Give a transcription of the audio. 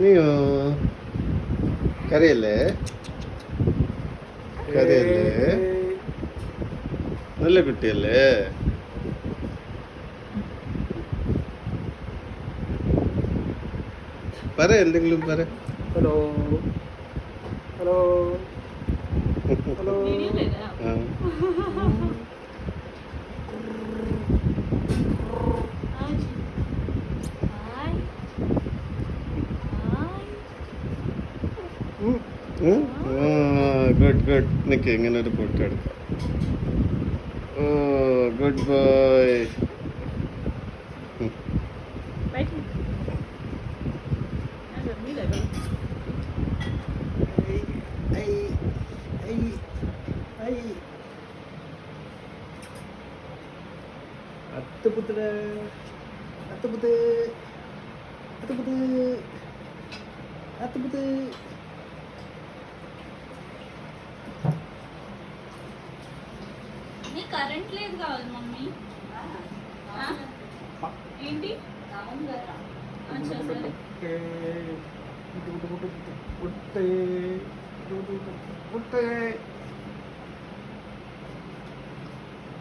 നീയോ കരയല്ലേ കരയല്ലേ നല്ല കുട്ടിയല്ലേ പറ എന്തെങ്കിലും പറ ഹലോ ഹലോ ഹലോ ആ. ഗുഡ് ഗുഡ് നിൽക്ക് ഇങ്ങനെ ഒരു ഫോട്ടോ എടുക്കാം ഓ ഗുഡ് ബോയ് അത്തുപുത്ത് അത്തുപുത്ത് അത്തുപുത്ത് അത്തുപുത്ത് నీ కరెంట్ లేదు కావాలి మమ్మీ ఏంటి అచ్చా సరే పుట్టే